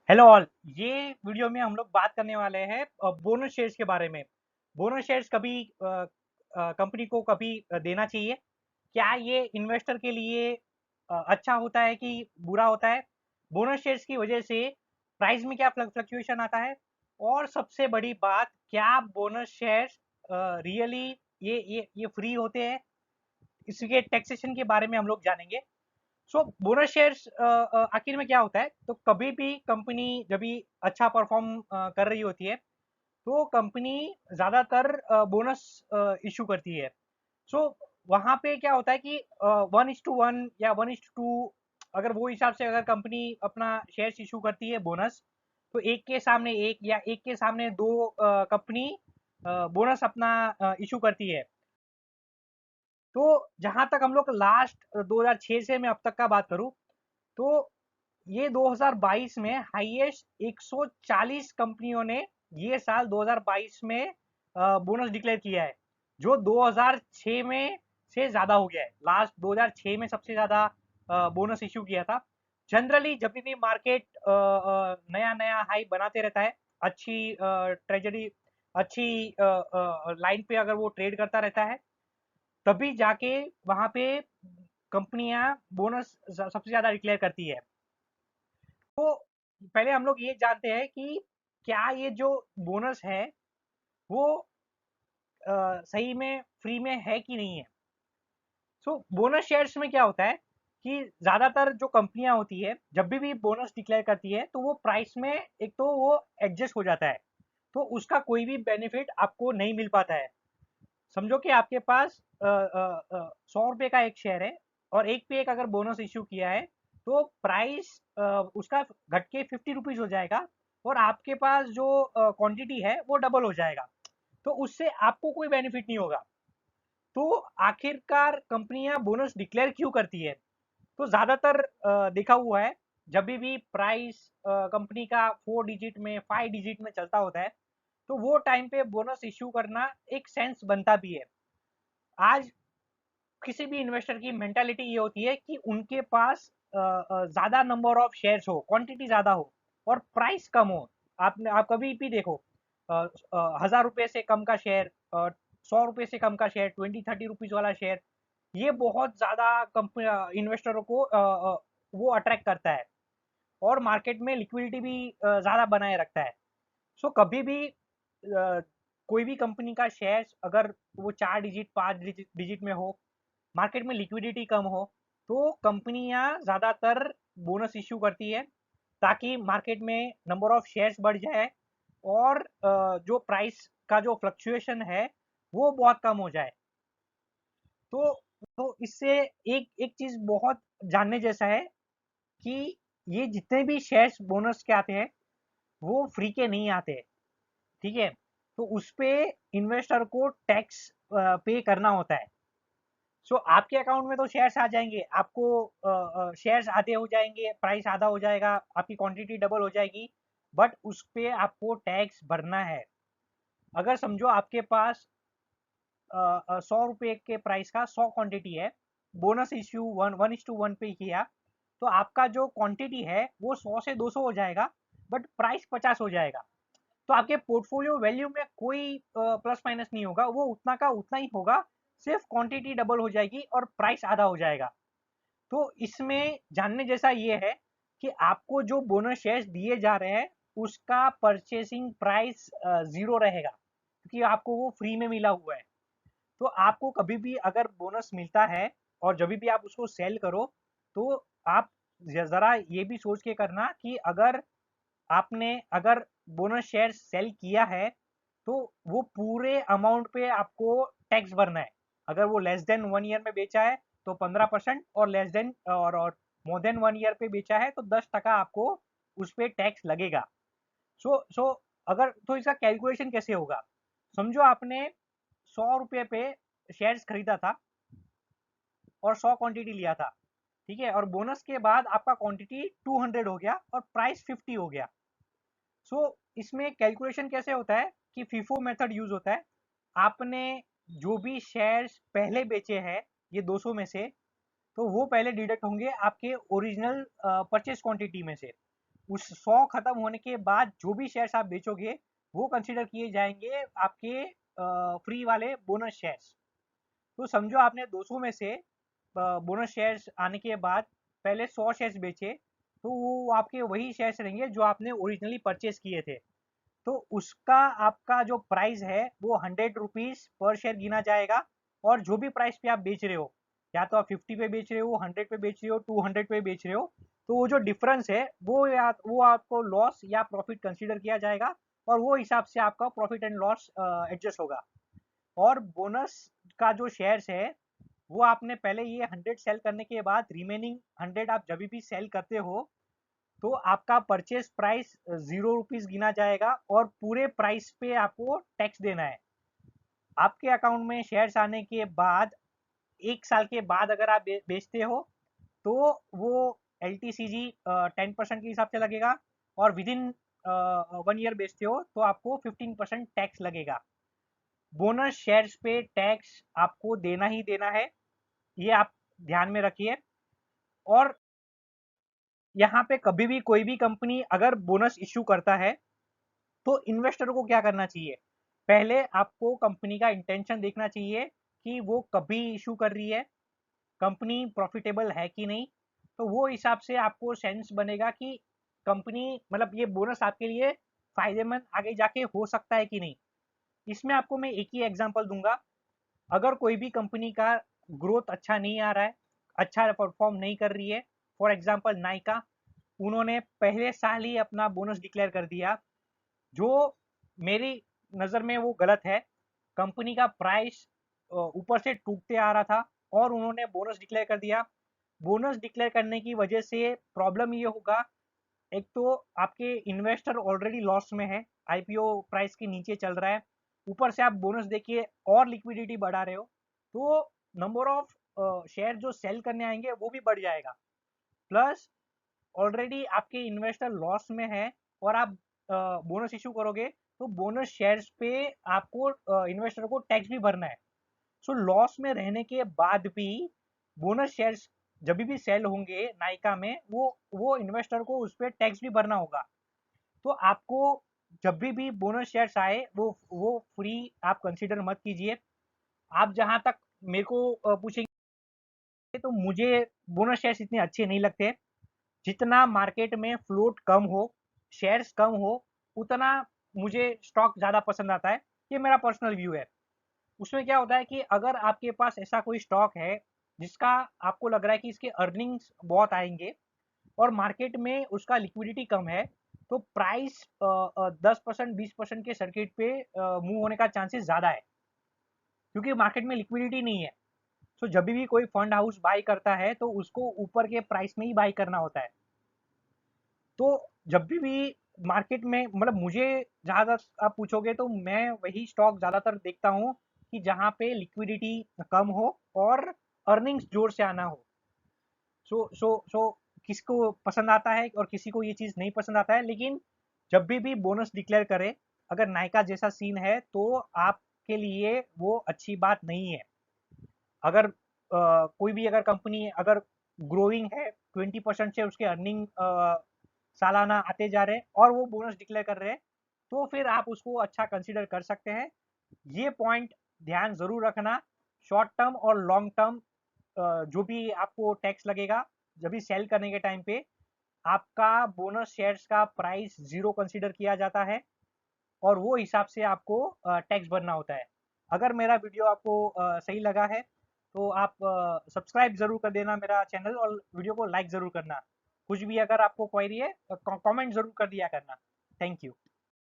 Hello all. ये video में हम लोग बात करने वाले हैं बोनस शेयर्स के बारे में। बोनस शेयर्स कभी कंपनी को कभी देना चाहिए? क्या ये इन्वेस्टर के लिए अच्छा होता है कि बुरा होता है? बोनस शेयर्स की वजह से प्राइस में क्या फ्लक्चुएशन आता है? और सबसे बड़ी बात, क्या बोनस शेयर्स रियली ये फ्री होते हैं? इसके टैक्सेशन के बारे में हम लोग जानेंगे। सो बोनस शेयर्स आखिर में क्या होता है? तो कभी भी कंपनी जब भी अच्छा परफॉर्म कर रही होती है तो कंपनी ज़्यादातर बोनस इशू करती है। सो वहाँ पे क्या होता है कि 1:1 या 1:2, अगर वो हिसाब से अगर कंपनी अपना शेयर्स इशू करती है बोनस, तो एक के सामने एक या एक के सामने दो कंपनी बोनस अपना इशू करती है। तो जहाँ तक हम लोग लास्ट 2006 से मैं अब तक का बात करूँ, तो ये 2022 में हाईएस्ट 140 कंपनियों ने ये साल 2022 में बोनस डिक्लेयर किया है, जो 2006 में से ज़्यादा हो गया है। लास्ट 2006 में सबसे ज़्यादा बोनस इशू किया था। जनरली जब भी मार्केट नया नया हाई बनाते रहता है, अच्छी ट्रेजरी, अच्छी लाइन पे अगर वो ट्रेड करता रहता है, तभी जाके वहाँ पे कंपनियां बोनस सबसे ज़्यादा डिक्लेयर करती है। तो पहले हम लोग ये जानते हैं कि क्या ये जो बोनस है वो सही में फ्री में है कि नहीं है। सो बोनस शेयर्स में क्या होता है कि ज़्यादातर जो कंपनियां होती है जब भी बोनस डिक्लेयर करती है तो वो प्राइस में एक तो वो एडजस्ट हो जाता है, तो उसका कोई भी बेनिफिट आपको नहीं मिल पाता है। समझो कि आपके पास 100 रुपये का एक शेयर है और एक पे एक अगर बोनस इश्यू किया है, तो प्राइस उसका घट के 50 रुपीज़ हो जाएगा और आपके पास जो क्वांटिटी है वो डबल हो जाएगा। तो उससे आपको कोई बेनिफिट नहीं होगा। तो आखिरकार कंपनियां बोनस डिक्लेयर क्यों करती है? तो ज़्यादातर देखा हुआ है, जब भी प्राइस कंपनी का 4 डिजिट में 5 डिजिट में चलता होता है, तो वो टाइम पे बोनस इश्यू करना एक सेंस बनता भी है। आज किसी भी इन्वेस्टर की मेंटालिटी ये होती है कि उनके पास ज़्यादा नंबर ऑफ शेयर्स हो, क्वांटिटी ज़्यादा हो और प्राइस कम हो। आपने आप कभी भी देखो, 1000 रुपये से कम का शेयर, 100 रुपये से कम का शेयर, 20-30 रुपीज़ वाला शेयर, ये बहुत ज़्यादा कंपनी इन्वेस्टरों को वो अट्रैक्ट करता है और मार्केट में लिक्विडिटी भी ज़्यादा बनाए रखता है। सो कभी भी कोई भी कंपनी का शेयर अगर वो 4 डिजिट 5 डिजिट में हो, मार्केट में लिक्विडिटी कम हो, तो कंपनियां ज़्यादातर बोनस इश्यू करती है ताकि मार्केट में नंबर ऑफ शेयर्स बढ़ जाए और जो प्राइस का जो फ्लक्चुएशन है वो बहुत कम हो जाए। तो इससे एक एक चीज़ बहुत जानने जैसा है कि ये जितने भी शेयर्स बोनस के आते हैं वो फ्री के नहीं आते। ठीक है? तो उस पे इन्वेस्टर को टैक्स पे करना होता है। सो आपके अकाउंट में तो शेयर्स आ जाएंगे, आपको शेयर्स आधे हो जाएंगे, प्राइस आधा हो जाएगा, आपकी क्वांटिटी डबल हो जाएगी, बट उस पे आपको टैक्स भरना है। अगर समझो आपके पास 100 रुपये के प्राइस का 100 क्वांटिटी है, बोनस इश्यू 1:1 पे किया, तो आपका जो क्वांटिटी है वो 100 से 200 हो जाएगा, बट प्राइस 50 हो जाएगा। तो आपके पोर्टफोलियो वैल्यू में कोई प्लस माइनस नहीं होगा, वो उतना का उतना ही होगा, सिर्फ क्वांटिटी डबल हो जाएगी और प्राइस आधा हो जाएगा। तो इसमें जानने जैसा ये है कि आपको जो बोनस शेयर्स दिए जा रहे हैं उसका परचेसिंग प्राइस ज़ीरो रहेगा, क्योंकि आपको वो फ्री में मिला हुआ है। तो आपको कभी भी अगर बोनस मिलता है और जब भी आप उसको सेल करो, तो आप ज़रा ये भी सोच के करना कि अगर आपने अगर बोनस शेयर सेल किया है तो वो पूरे अमाउंट पे आपको टैक्स भरना है। अगर वो लेस देन 1 ईयर में बेचा है तो 15%, और लेस देन और मोर देन 1 ईयर पे बेचा है तो 10% आपको उस पर टैक्स लगेगा। सो अगर तो इसका कैलकुलेशन कैसे होगा? समझो आपने 100 रुपये पे शेयर्स खरीदा था और 100 क्वांटिटी लिया था। ठीक है, और बोनस के बाद आपका क्वांटिटी 200 हो गया और प्राइस 50 हो गया। सो इसमें कैलकुलेशन कैसे होता है कि फीफो मेथड यूज होता है। आपने जो भी शेयर्स पहले बेचे हैं ये 200 में से, तो वो पहले डिडक्ट होंगे आपके ओरिजिनल परचेस क्वांटिटी में से। उस 100 खत्म होने के बाद जो भी शेयर्स आप बेचोगे वो कंसिडर किए जाएंगे आपके फ्री वाले बोनस शेयर्स। तो समझो आपने 200 में से बोनस शेयर्स आने के बाद पहले 100 शेयर्स बेचे, तो वो आपके वही शेयर्स रहेंगे जो आपने ओरिजिनली परचेज किए थे। तो उसका आपका जो प्राइस है वो 100 रुपीज़ पर शेयर गिना जाएगा। और जो भी प्राइस पे आप बेच रहे हो, या तो आप 50 पे बेच रहे हो, 100 पे बेच रहे हो, 200 पे बेच रहे हो, तो वो जो डिफरेंस है वो आपको लॉस या प्रॉफिट कंसीडर किया जाएगा, और वो हिसाब से आपका प्रॉफिट एंड लॉस एडजस्ट होगा। और बोनस का जो शेयर्स है वो आपने पहले ये 100 सेल करने के बाद रिमेनिंग 100 आप जब भी सेल करते हो तो आपका परचेज प्राइस 0 रुपीज गिना जाएगा, और पूरे प्राइस पे आपको टैक्स देना है। आपके अकाउंट में शेयर्स आने के बाद 1 साल के बाद अगर आप बेचते हो तो वो LTCG 10% के हिसाब से लगेगा, और विद इन 1 ईयर बेचते हो तो आपको 15% टैक्स लगेगा। बोनस शेयर्स पे टैक्स आपको देना ही देना है, ये आप ध्यान में रखिए। और यहाँ पे कभी भी कोई भी कंपनी अगर बोनस इश्यू करता है तो इन्वेस्टर को क्या करना चाहिए? पहले आपको कंपनी का इंटेंशन देखना चाहिए कि वो कभी इश्यू कर रही है, कंपनी प्रॉफिटेबल है कि नहीं। तो वो हिसाब से आपको सेंस बनेगा कि कंपनी मतलब ये बोनस आपके लिए फायदेमंद आगे जाके हो सकता है कि नहीं। इसमें आपको मैं एक ही एग्जांपल दूंगा। अगर कोई भी कंपनी का ग्रोथ अच्छा नहीं आ रहा है, अच्छा परफॉर्म नहीं कर रही है, फॉर एग्जांपल नाइका, उन्होंने पहले साल ही अपना बोनस डिक्लेयर कर दिया, जो मेरी नज़र में वो गलत है। कंपनी का प्राइस ऊपर से टूटते आ रहा था और उन्होंने बोनस डिक्लेयर कर दिया। बोनस डिक्लेयर करने की वजह से प्रॉब्लम ये होगा, एक तो आपके इन्वेस्टर ऑलरेडी लॉस में है, आईपीओ प्राइस के नीचे चल रहा है, ऊपर से आप बोनस देखिए और लिक्विडिटी बढ़ा रहे हो, तो नंबर ऑफ शेयर जो सेल करने आएंगे वो भी बढ़ जाएगा। प्लस ऑलरेडी आपके इन्वेस्टर लॉस में है और आप बोनस इशू करोगे तो बोनस शेयर्स पे आपको इन्वेस्टर को टैक्स भी भरना है। सो लॉस में रहने के बाद भी बोनस शेयर्स जब भी सेल होंगे नाइका में, वो इन्वेस्टर को उस पर टैक्स भी भरना होगा। तो आपको जब भी बोनस शेयर्स आए वो फ्री आप कंसीडर मत कीजिए। आप जहां तक मेरे को पूछेंगे तो मुझे बोनस शेयर्स इतने अच्छे नहीं लगते। जितना मार्केट में फ्लोट कम हो, शेयर्स कम हो, उतना मुझे स्टॉक ज़्यादा पसंद आता है। ये मेरा पर्सनल व्यू है। उसमें क्या होता है कि अगर आपके पास ऐसा कोई स्टॉक है जिसका आपको लग रहा है कि इसके अर्निंग्स बहुत आएंगे और मार्केट में उसका लिक्विडिटी कम है, तो प्राइस 10% 20% के सर्किट पे मूव होने का चांसेस ज़्यादा है, क्योंकि मार्केट में लिक्विडिटी नहीं है। तो जब भी कोई फंड हाउस बाई करता है तो उसको ऊपर के प्राइस में ही बाई करना होता है। तो जब भी मार्केट में मतलब मुझे जहाँ तक आप पूछोगे तो मैं वही स्टॉक ज़्यादातर देखता हूँ कि जहाँ पे लिक्विडिटी कम हो और अर्निंग्स जोर से आना हो। सो किसको पसंद आता है और किसी को ये चीज़ नहीं पसंद आता है, लेकिन जब भी बोनस डिक्लेयर करे, अगर नायका जैसा सीन है तो आपके लिए वो अच्छी बात नहीं है। अगर कोई भी अगर कंपनी अगर ग्रोइंग है, 20% से उसके अर्निंग सालाना आते जा रहे हैं और वो बोनस डिक्लेयर कर रहे हैं, तो फिर आप उसको अच्छा कंसीडर कर सकते हैं। ये पॉइंट ध्यान ज़रूर रखना। शॉर्ट टर्म और लॉन्ग टर्म जो भी आपको टैक्स लगेगा जब भी सेल करने के टाइम पे, आपका बोनस शेयर्स का प्राइस 0 कंसीडर किया जाता है और वो हिसाब से आपको टैक्स भरना होता है। अगर मेरा वीडियो आपको सही लगा है तो आप सब्सक्राइब ज़रूर कर देना मेरा चैनल, और वीडियो को लाइक ज़रूर करना। कुछ भी अगर आपको क्वेरी है कमेंट ज़रूर कर दिया करना। Thank you.